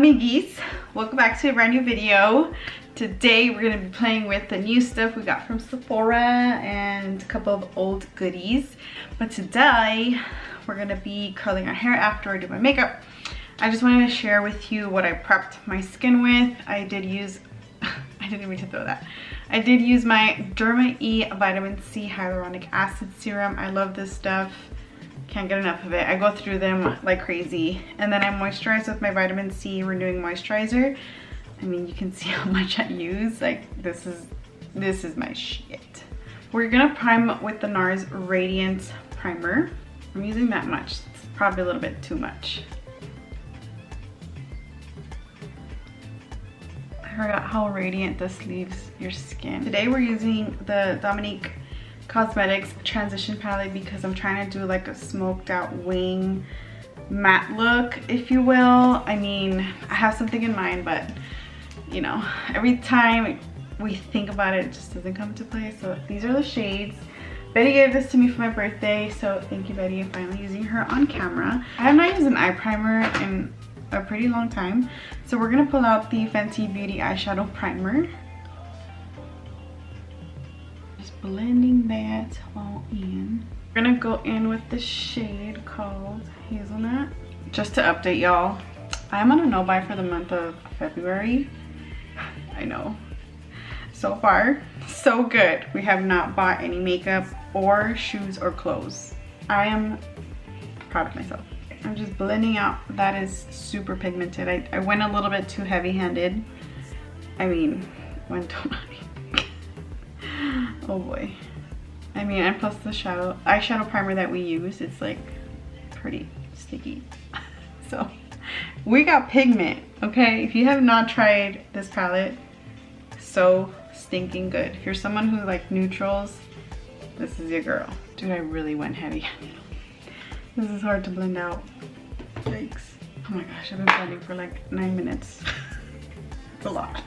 Amigis, welcome back to a brand new video. Today we're going to be playing with the new stuff we got from Sephora and a couple of old goodies. But today we're going to be curling our hair after I do my makeup. I just wanted to share with you what I prepped my skin with. I did use, I didn't mean to throw that. I did use my DERMA E Vitamin C Hyaluronic Acid Serum. I love this stuff. Can't get enough of it. I go through them like crazy. And then I moisturize with my vitamin C renewing moisturizer. I mean, you can see how much I use. Like, this is my shit. We're gonna prime with the NARS Radiance Primer. I'm using that much. It's probably a little bit too much. I forgot how radiant this leaves your skin. Today we're using the Dominique Cosmetics Transition Palette because I'm trying to do like a smoked out wing matte look, if you will. I mean, I have something in mind, but you know, every time we think about it, it just doesn't come into play. So these are the shades. Betty gave this to me for my birthday, so thank you, Betty. I'm finally using her on camera. I have not used an eye primer in a pretty long time, so we're gonna pull out the Fenty Beauty Eyeshadow Primer. Blending that all in. We're gonna go in with the shade called Hazelnut. Just to update y'all, I'm on a no buy for the month of February. I know. So far, so good. We have not bought any makeup or shoes or clothes. I am proud of myself. I'm just blending out. That is super pigmented. I went a little bit too heavy-handed. I mean, when don't I? Oh boy. I mean, and plus the eyeshadow primer that we use, it's like pretty sticky. So we got pigment, okay? If you have not tried this palette, so stinking good. If you're someone who like neutrals, this is your girl. Dude, I really went heavy. This is hard to blend out. Yikes. Oh my gosh, I've been blending for like 9 minutes. It's a lot.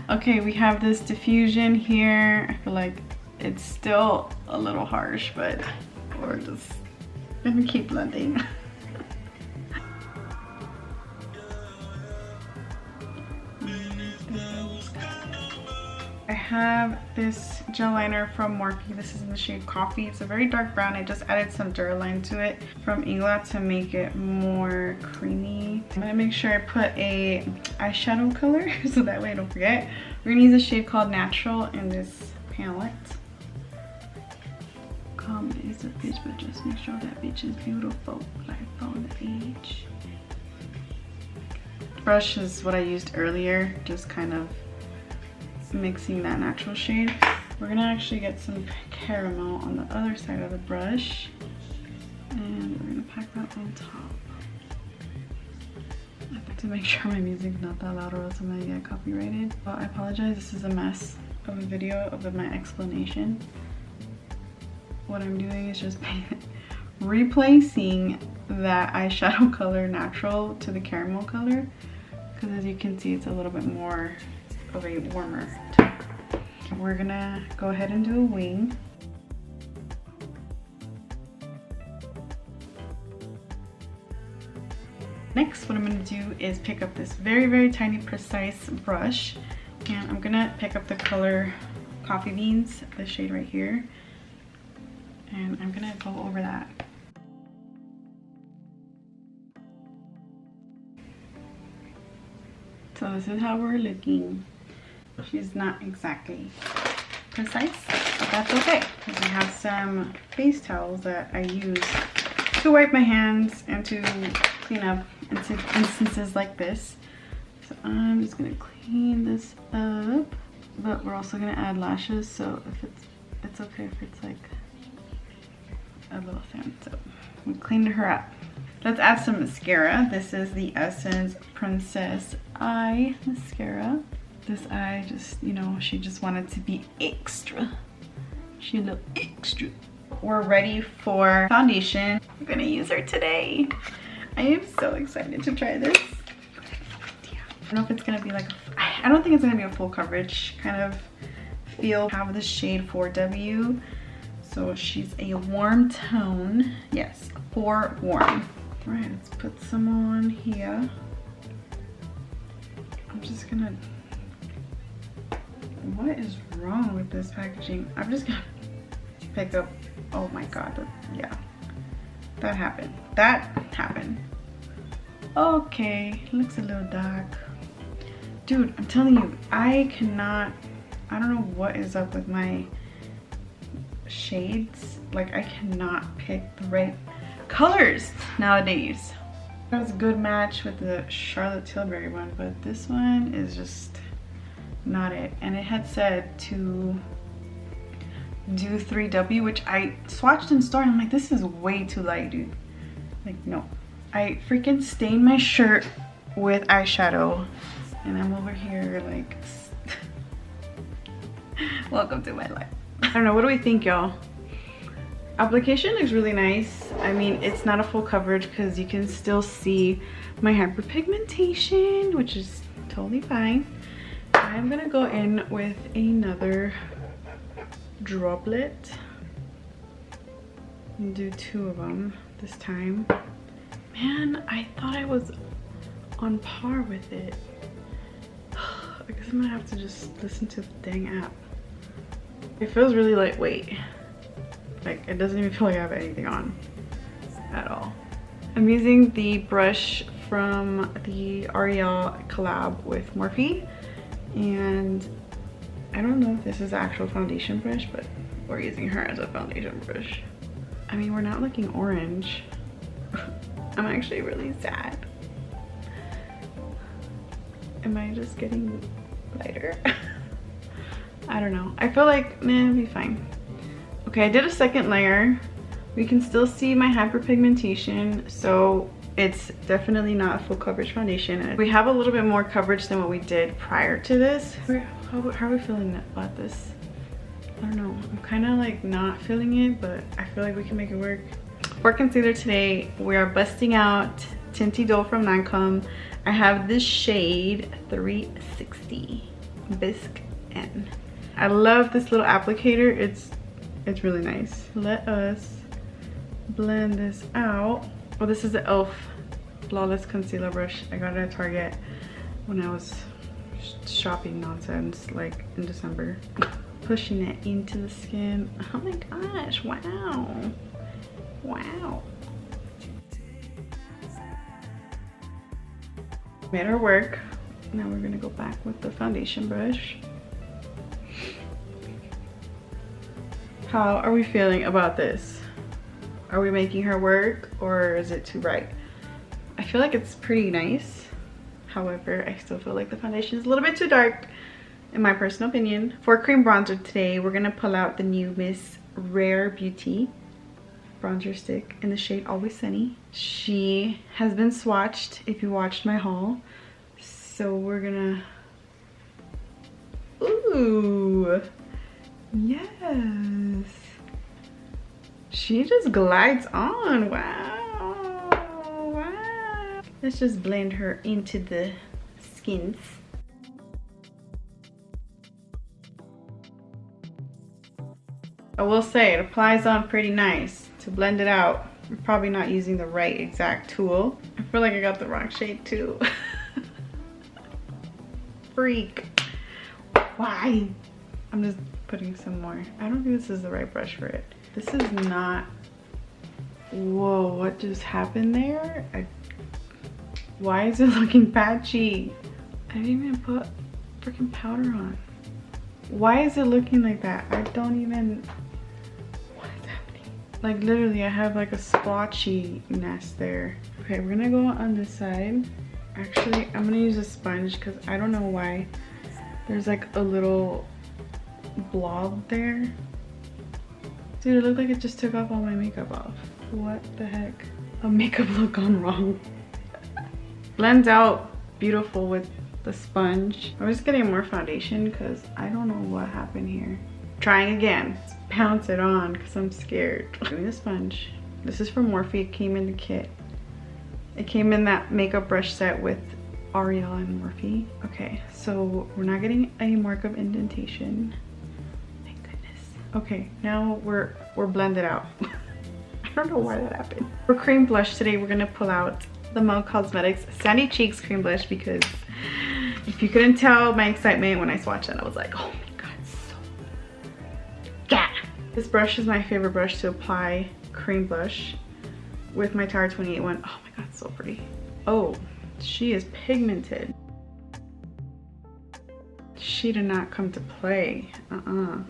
Okay, we have this diffusion here. I feel like it's still a little harsh, but we're just gonna keep blending. I have this gel liner from Morphe. This is in the shade Coffee. It's a very dark brown. I just added some Duraline to it from Ingla to make it more creamy. I'm gonna make sure I put a eyeshadow color so that way I don't forget. We're gonna use a shade called Natural in this palette. Calm is a bitch, but just make sure that bitch is beautiful. I found the Beige. Brush is what I used earlier, just kind of mixing that natural shade. We're gonna actually get some caramel on the other side of the brush, and we're gonna pack that on top. I have to make sure my music's not that loud or else I'm gonna get copyrighted. Well, I apologize, this is a mess of a video of my explanation. What I'm doing is just replacing that eyeshadow color natural to the caramel color, because as you can see, it's a little bit more of a warmer tone. We're gonna go ahead and do a wing. Next, what I'm gonna do is pick up this very, very tiny, precise brush, and I'm gonna pick up the color Coffee Beans, the shade right here, and I'm gonna go over that. So this is how we're looking. She's not exactly precise, but that's okay, because I have some face towels that I use to wipe my hands and to clean up instances like this. So I'm just gonna clean this up, but we're also gonna add lashes, so if it's okay if it's like a little thin. So we cleaned her up. Let's add some mascara. This is the Essence Princess Eye Mascara. This eye just, you know, she just wanted to be extra. She looked extra. We're ready for foundation. I'm gonna use her today. I am so excited to try this. I don't know if it's gonna be like, I don't think it's gonna be a full coverage kind of feel. I have the shade 4W. So she's a warm tone. Yes, 4 warm. All right, let's put some on here. I'm just gonna, what is wrong with this packaging? I'm just gonna pick up, oh my god, yeah, that happened. That happened. Okay, looks a little dark. Dude, I'm telling you, I don't know what is up with my shades. Like, I cannot pick the right colors nowadays. That was a good match with the Charlotte Tilbury one, but this one is just not it. And it had said to do 3W, which I swatched in store and I'm like, this is way too light, dude. Like, no. I freaking stained my shirt with eyeshadow and I'm over here like, welcome to my life. I don't know, what do we think, y'all? Application looks really nice. I mean, it's not a full coverage because you can still see my hyperpigmentation, which is totally fine. I'm gonna go in with another droplet and do 2 of them this time. Man, I thought I was on par with it. I guess I'm gonna have to just listen to the dang app. It feels really lightweight. Like, it doesn't even feel like I have anything on at all. I'm using the brush from the L'Oreal collab with Morphe, and I don't know if this is an actual foundation brush, but we're using her as a foundation brush. I mean, we're not looking orange. I'm actually really sad. Am I just getting lighter? I don't know. I feel like, nah, it'll be fine. Okay, I did a second layer. We can still see my hyperpigmentation, so it's definitely not a full coverage foundation. We have a little bit more coverage than what we did prior to this. How are we feeling about this? I don't know. I'm kind of like not feeling it, but I feel like we can make it work. For concealer today, we are busting out Tinty Doll from Lancome. I have this shade 360 Bisque N. I love this little applicator. It's really nice. Let us blend this out. Oh, this is the e.l.f. Flawless Concealer Brush. I got it at Target when I was shopping nonsense, like in December. Pushing it into the skin. Oh my gosh, wow. Wow. Made her work. Now we're gonna go back with the foundation brush. How are we feeling about this? Are we making her work or is it too bright? I feel like it's pretty nice. However, I still feel like the foundation is a little bit too dark in my personal opinion. For cream bronzer today, we're gonna pull out the new Miss Rare Beauty bronzer stick in the shade Always Sunny. She has been swatched if you watched my haul. So we're gonna, ooh. Yes, she just glides on. Wow, wow. Let's just blend her into the skins. I will say it applies on pretty nice. To blend it out, I'm probably not using the right exact tool. I feel like I got the wrong shade too. Freak. Why? I'm just putting some more. I don't think this is the right brush for it. This is not, whoa, what just happened there? Why is it looking patchy? I didn't even put freaking powder on. Why is it looking like that? I don't even, what is happening? Like literally I have like a splotchiness there. Okay, we're gonna go on this side. Actually, I'm gonna use a sponge because I don't know why there's like a little blob there. Dude, it looked like it just took off all my makeup off. What the heck? A makeup look gone wrong. Blends out beautiful with the sponge. I'm just getting more foundation because I don't know what happened here. Trying again. Let's pounce it on because I'm scared. Doing the sponge. This is from Morphe. It came in the kit. It came in that makeup brush set with L'Oreal and Morphe. Okay, so we're not getting any mark of indentation. Thank goodness. Okay, now we're blended out. I don't know why that happened. For cream blush today, we're gonna pull out the MOE Cosmetics Sandy Cheeks cream blush because If you couldn't tell my excitement when I swatched it, I was like, oh my god, so yeah. This brush is my favorite brush to apply cream blush with my Tower 28 one. Oh my god, so pretty. Oh, she is pigmented. She did not come to play. We're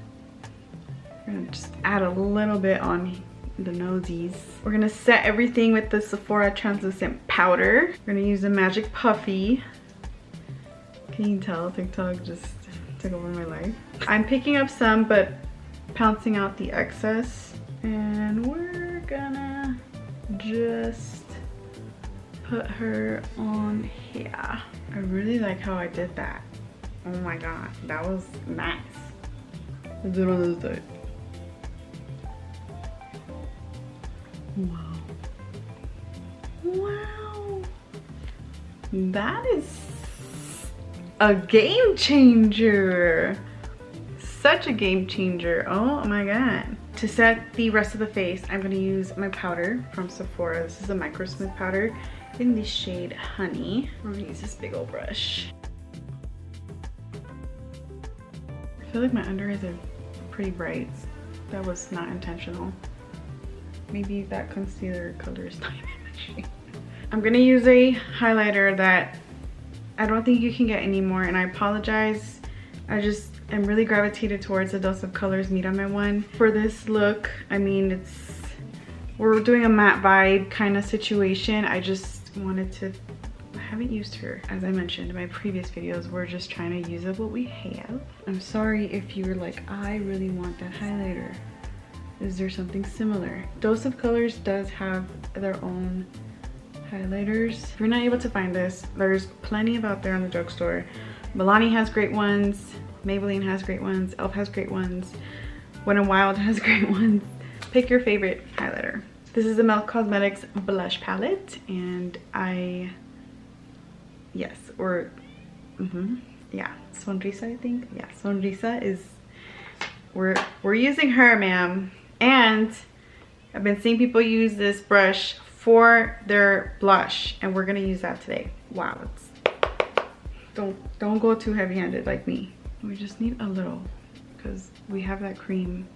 gonna just add a little bit on the nosies. We're gonna set everything with the Sephora translucent powder. We're gonna use the Magic Puffy. Can you tell TikTok just took over my life? I'm picking up some but pouncing out the excess, and we're gonna just put her on here. I really like how I did that. Oh my god, that was nice. Let's do it on this side. Wow. Wow. That is a game changer. Such a game changer. Oh my god. To set the rest of the face, I'm going to use my powder from Sephora. This is a MICROSMOOTH powder in the shade Honey. I'm going to use this big old brush. I feel like my under eyes are pretty bright. That was not intentional. Maybe that concealer color is not even my shade. I'm going to use a highlighter that I don't think you can get anymore, and I apologize. I just am really gravitated towards a Dose of Colors Meet on My One. For this look, I mean, we're doing a matte vibe kind of situation. I just wanted to, I haven't used her. As I mentioned in my previous videos, we're just trying to use up what we have. I'm sorry if you were like, I really want that highlighter. Is there something similar? Dose of Colors does have their own highlighters. If you're not able to find this, there's plenty of out there in the drugstore. Milani has great ones. Maybelline has great ones. e.l.f. has great ones. Wet n Wild has great ones. Pick your favorite highlighter. This is the Milk Cosmetics blush palette, and yeah, Sonrisa, I think. Yeah, Sonrisa is, we're using her, ma'am. And I've been seeing people use this brush for their blush, and we're gonna use that today. Wow, don't go too heavy-handed like me. We just need a little because we have that cream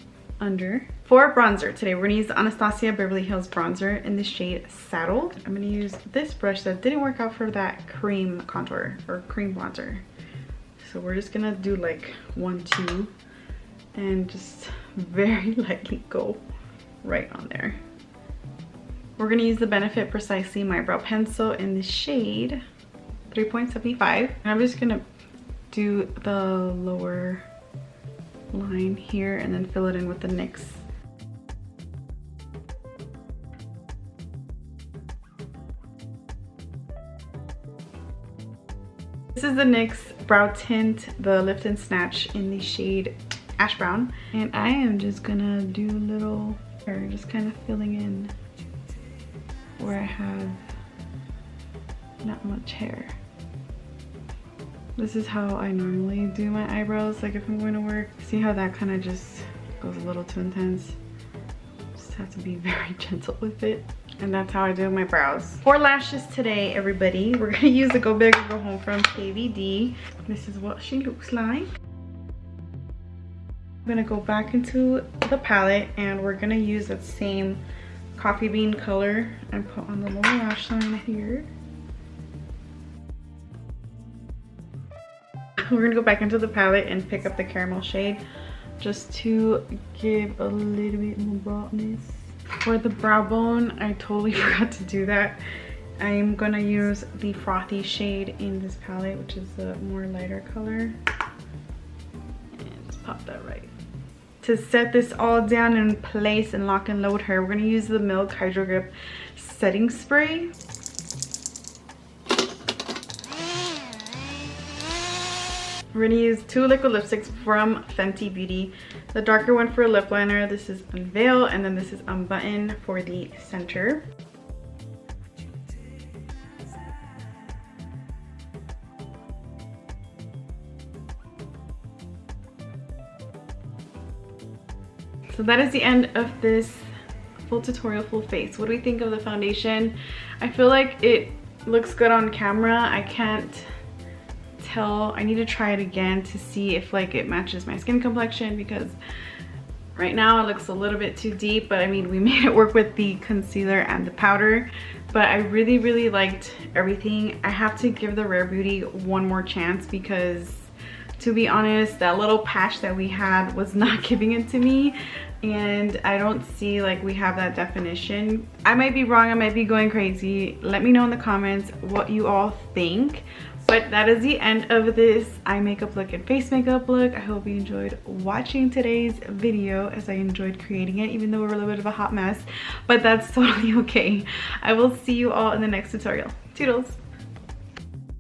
under. For bronzer today, we're gonna use the Anastasia Beverly Hills bronzer in the shade Saddle. I'm gonna use this brush that didn't work out for that cream contour or cream bronzer. So we're just gonna do like 1, 2 and just very lightly go right on there. We're gonna use the Benefit Precisely My Brow Pencil in the shade 3.75. And I'm just gonna do the lower line here and then fill it in with the NYX. This is the NYX brow tint, the Lift and Snatch in the shade Ash Brown. And I am just gonna do a little, or just kind of filling in where I have not much hair. This is how I normally do my eyebrows, like if I'm going to work. See how that kind of just goes a little too intense? Just have to be very gentle with it. And that's how I do my brows. For lashes today, everybody, we're gonna use the Go Big or Go Home from KVD. This is what she looks like. I'm gonna go back into the palette and we're gonna use that same coffee bean color and put on the lower lash line here. We're gonna go back into the palette and pick up the caramel shade just to give a little bit more brightness. For the brow bone, I totally forgot to do that. I'm gonna use the Frothy shade in this palette, which is the more lighter color. And just pop that right. To set this all down in place and lock and load her, we're gonna use the Milk Hydro Grip setting spray. We're gonna use 2 liquid lipsticks from Fenty Beauty. The darker one for a lip liner, this is Unveil, and then this is Unbutton for the center. So that is the end of this full tutorial, full face. What do we think of the foundation? I feel like it looks good on camera. I can't tell, I need to try it again to see if like it matches my skin complexion, because right now it looks a little bit too deep, but I mean, we made it work with the concealer and the powder. But I really liked everything. I have to give the Rare Beauty one more chance, because to be honest, that little patch that we had was not giving it to me, and I don't see like we have that definition. I might be wrong, I might be going crazy. Let me know in the comments what you all think. But that is the end of this eye makeup look and face makeup look. I hope you enjoyed watching today's video as I enjoyed creating it, even though we're a little bit of a hot mess, but that's totally okay. I will see you all in the next tutorial. Toodles!